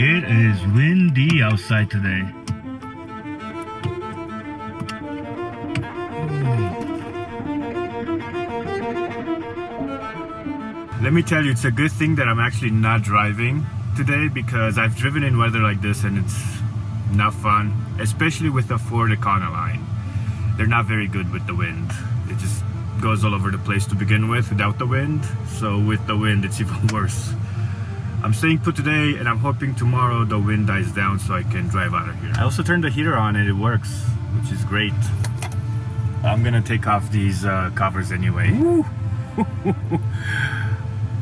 It is windy outside today. Let me tell you, it's a good thing that I'm actually not driving today, because I've driven in weather like this and it's not fun, especially with the Ford Econoline. They're not very good with the wind. It just goes all over the place to begin with without the wind. So with the wind, it's even worse. I'm staying put today and I'm hoping tomorrow the wind dies down so I can drive out of here. I also turned the heater on and it works, which is great. I'm gonna take off these covers anyway.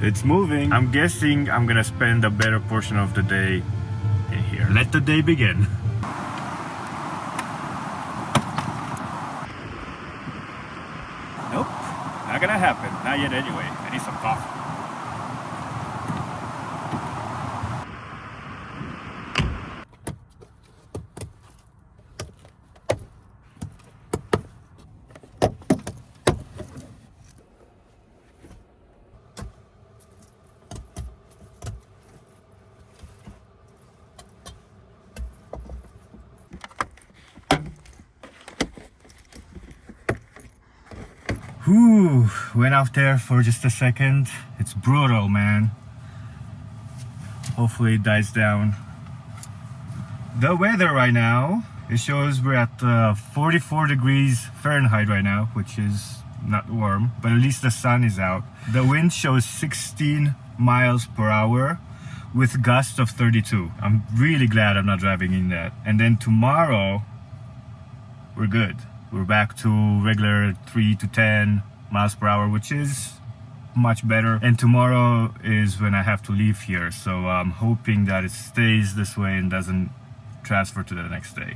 It's moving. I'm guessing I'm gonna spend a better portion of the day in here. Let the day begin. Nope, not gonna happen. Not yet anyway. I need some coffee. Whew, went out there for just a second. It's brutal, man. Hopefully it dies down. The weather right now, it shows we're at 44 degrees Fahrenheit right now, which is not warm, but at least the sun is out. The wind shows 16 miles per hour with gusts of 32. I'm really glad I'm not driving in that. And then tomorrow, we're good. We're back to regular 3 to 10 miles per hour, which is much better. And tomorrow is when I have to leave here. So I'm hoping that it stays this way and doesn't transfer to the next day.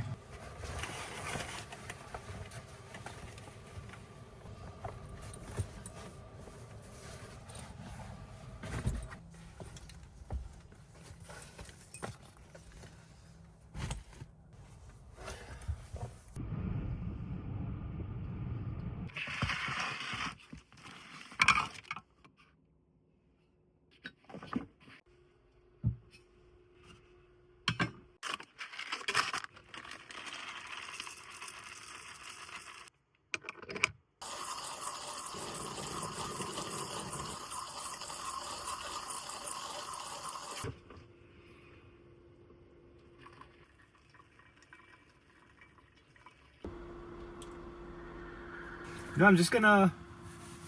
No, I'm just gonna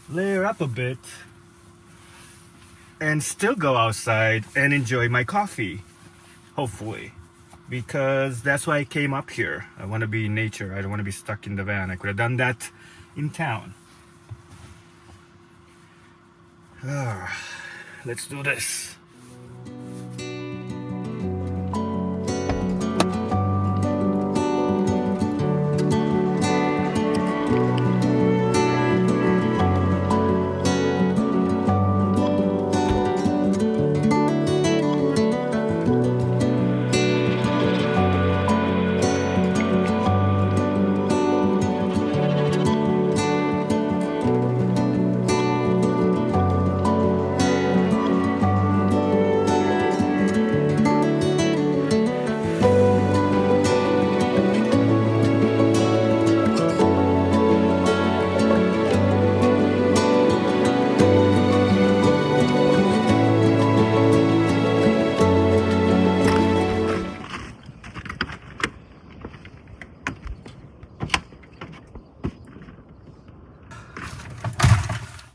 layer up a bit and still go outside and enjoy my coffee, hopefully, because that's why I came up here. I want to be in nature. I don't want to be stuck in the van. I could have done that in town. Let's do this.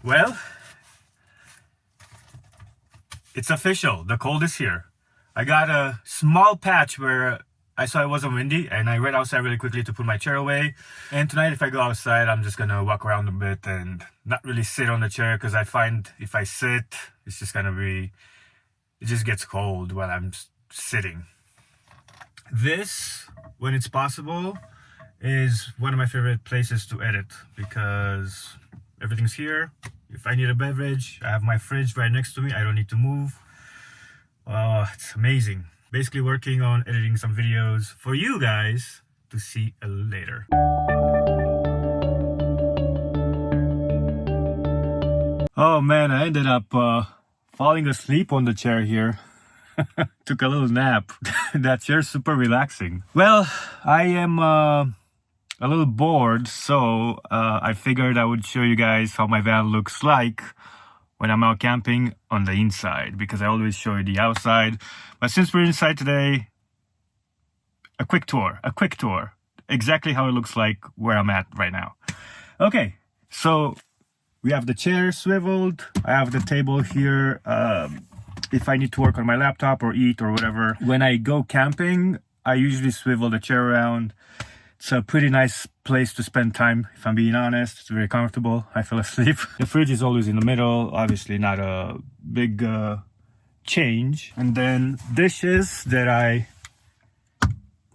Well, it's official. The cold is here. I got a small patch where I saw it wasn't windy and I ran outside really quickly to put my chair away. And tonight if I go outside, I'm just gonna walk around a bit and not really sit on the chair, because I find if I sit, it's just gonna be, it just gets cold while I'm sitting. This, when it's possible, is one of my favorite places to edit because everything's here. If I need a beverage, I have my fridge right next to me. I don't need to move. It's amazing. Basically working on editing some videos for you guys to see later. Oh man, I ended up falling asleep on the chair here. Took a little nap. That chair's super relaxing. Well, I am a little bored, so I figured I would show you guys how my van looks like when I'm out camping on the inside, because I always show you the outside. But since we're inside today, a quick tour. Exactly how it looks like where I'm at right now. Okay, so we have the chair swiveled. I have the table here. If I need to work on my laptop or eat or whatever. When I go camping, I usually swivel the chair around. It's a pretty nice place to spend time, if I'm being honest. It's very comfortable. I fell asleep. The fridge is always in the middle. Obviously not a big change. And then dishes that I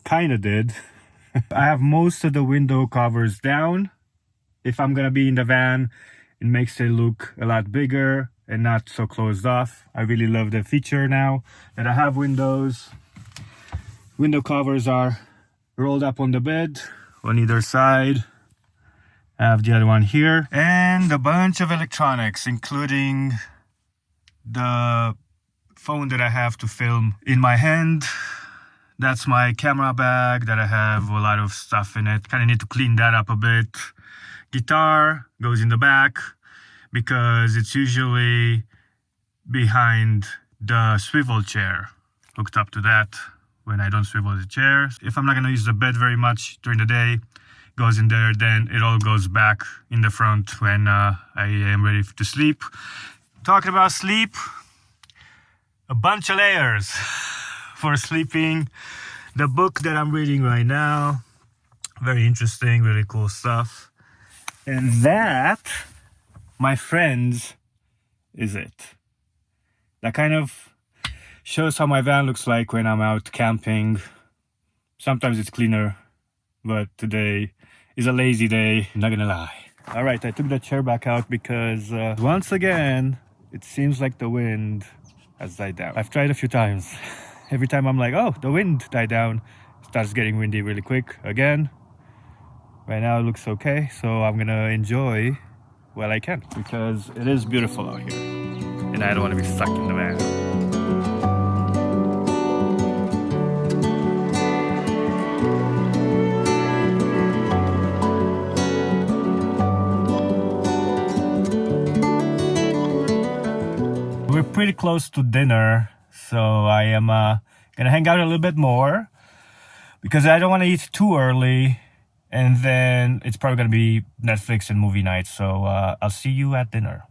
kind of did. I have most of the window covers down. If I'm gonna be in the van, it makes it look a lot bigger and not so closed off. I really love the feature now that I have windows. Window covers are rolled up on the bed on either side. I have the other one here. And a bunch of electronics, including the phone that I have to film in my hand. That's my camera bag that I have a lot of stuff in it. Kind of need to clean that up a bit. Guitar goes in the back because it's usually behind the swivel chair, hooked up to that when I don't swivel the chair. If I'm not gonna use the bed very much during the day, goes in there, then it all goes back in the front when I am ready to sleep. Talking about sleep, a bunch of layers for sleeping. The book that I'm reading right now, very interesting, really cool stuff. And that, my friends, is it. That kind of shows how my van looks like when I'm out camping. Sometimes it's cleaner, but today is a lazy day, not gonna lie. All right, I took the chair back out because once again, it seems like the wind has died down. I've tried a few times. Every time I'm like, oh, the wind died down. It starts getting windy really quick again. Right now it looks okay, so I'm gonna enjoy while I can because it is beautiful out here and I don't want to be stuck in the van. We're pretty close to dinner, so I am gonna hang out a little bit more because I don't want to eat too early, and then it's probably gonna be Netflix and movie night. So I'll see you at dinner.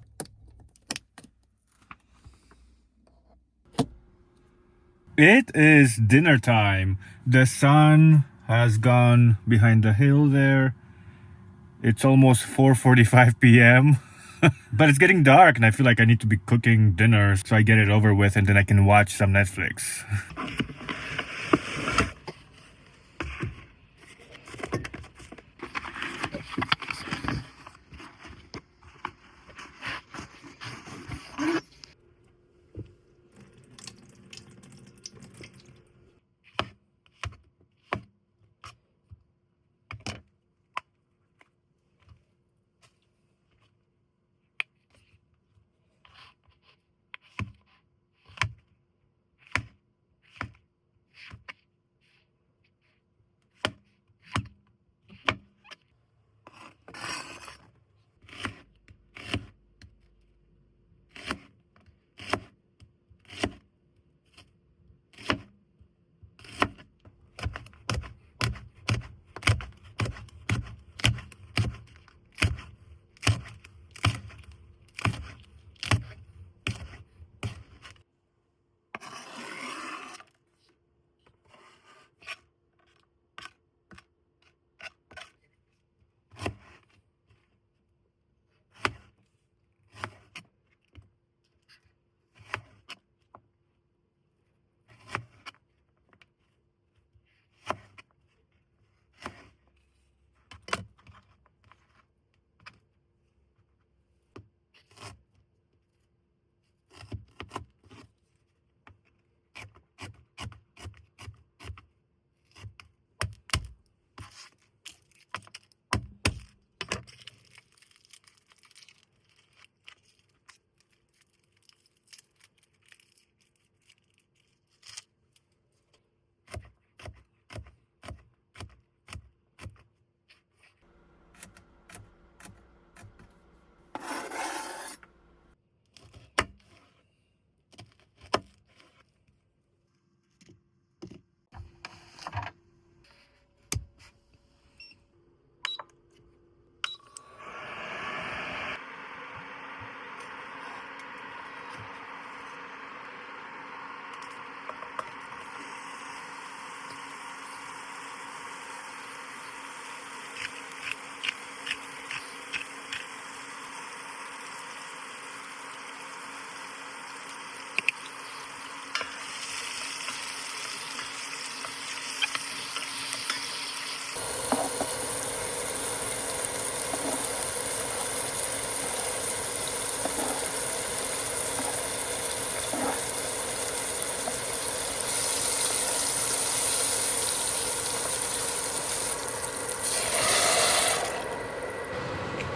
It is dinner time. The sun has gone behind the hill there. It's almost 4:45 p.m. But it's getting dark and I feel like I need to be cooking dinner so I get it over with and then I can watch some Netflix.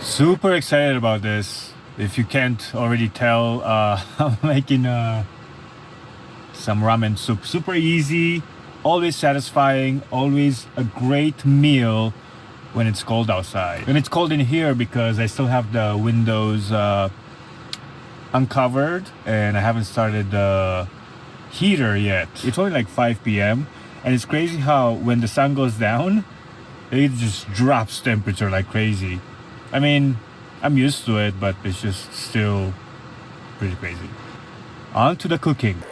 Super excited about this. If you can't already tell, I'm making some ramen soup. Super easy, always satisfying, always a great meal when it's cold outside. And it's cold in here because I still have the windows uncovered and I haven't started the heater yet. It's only like 5 p.m. and it's crazy how when the sun goes down, it just drops temperature like crazy. I mean, I'm used to it, but it's just still pretty crazy. On to the cooking.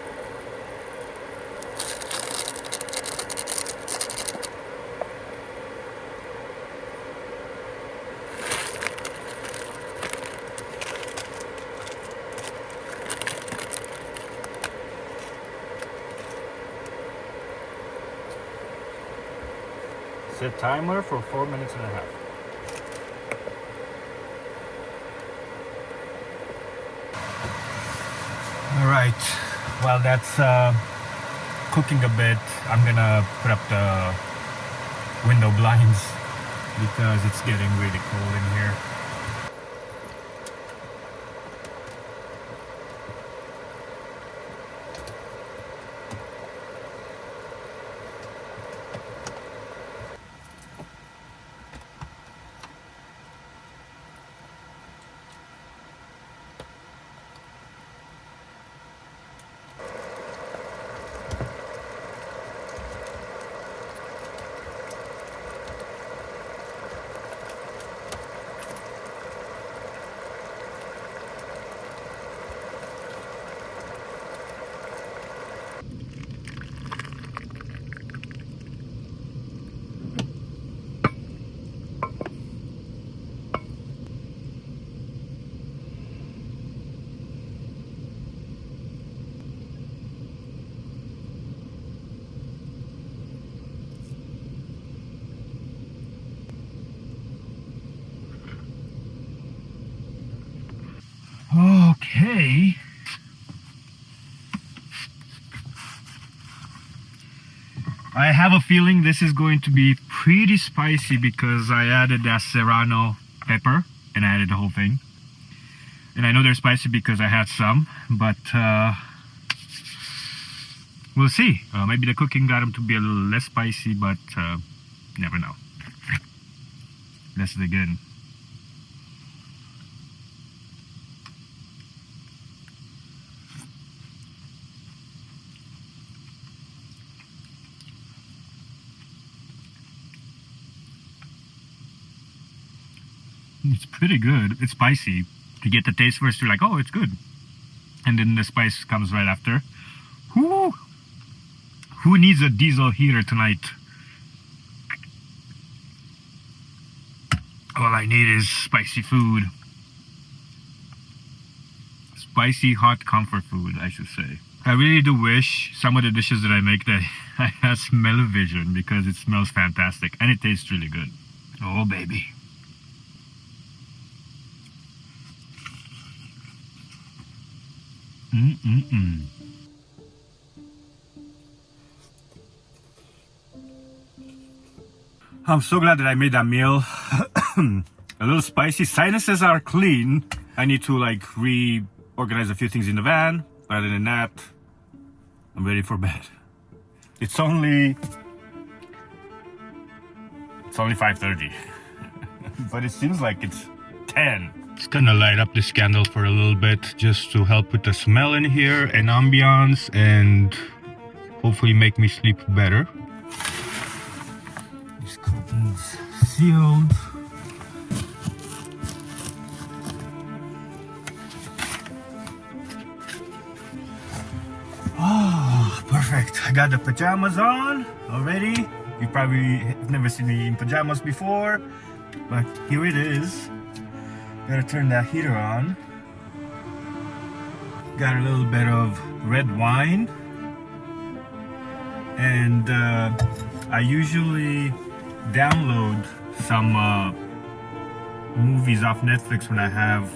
Set timer for 4 minutes and a half. All right, while that's cooking a bit, I'm gonna put up the window blinds because it's getting really cold in here. Okay. I have a feeling this is going to be pretty spicy because I added that serrano pepper and I added the whole thing. And I know they're spicy because I had some, but we'll see. Maybe the cooking got them to be a little less spicy, but never know. Let's dig in. It's pretty good. It's spicy. You get the taste first, you're like, oh, it's good. And then the spice comes right after. Who needs a diesel heater tonight? All I need is spicy food. Spicy, hot comfort food, I should say. I really do wish some of the dishes that I make that I have smell-o-vision because it smells fantastic and it tastes really good. Oh, baby. I'm so glad that I made that meal. A little spicy. Sinuses are clean. I need to like reorganize a few things in the van. Other than that, I'm ready for bed. It's only 5:30, but it seems like it's 10. Just gonna light up this candle for a little bit just to help with the smell in here and ambiance and hopefully make me sleep better. These curtains sealed. Oh, perfect. I got the pajamas on already. You probably have never seen me in pajamas before, but here it is. Gotta turn that heater on. Got a little bit of red wine. And I usually download some movies off Netflix when I have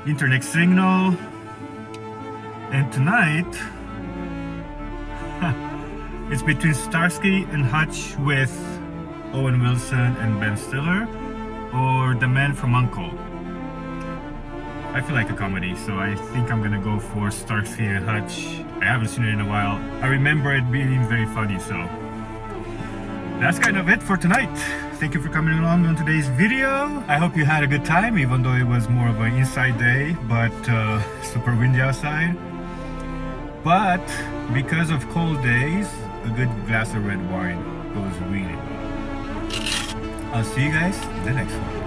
internet signal. And tonight, it's between Starsky and Hutch with Owen Wilson and Ben Stiller. or The Man from U.N.C.L.E. I feel like a comedy, so I think I'm gonna go for Starsky and Hutch. I haven't seen it in a while. I remember it being very funny, so that's kind of it for tonight. Thank you for coming along on today's video. I hope you had a good time, even though it was more of an inside day, but super windy outside. But because of cold days, a good glass of red wine goes really well. I'll see you guys in the next one.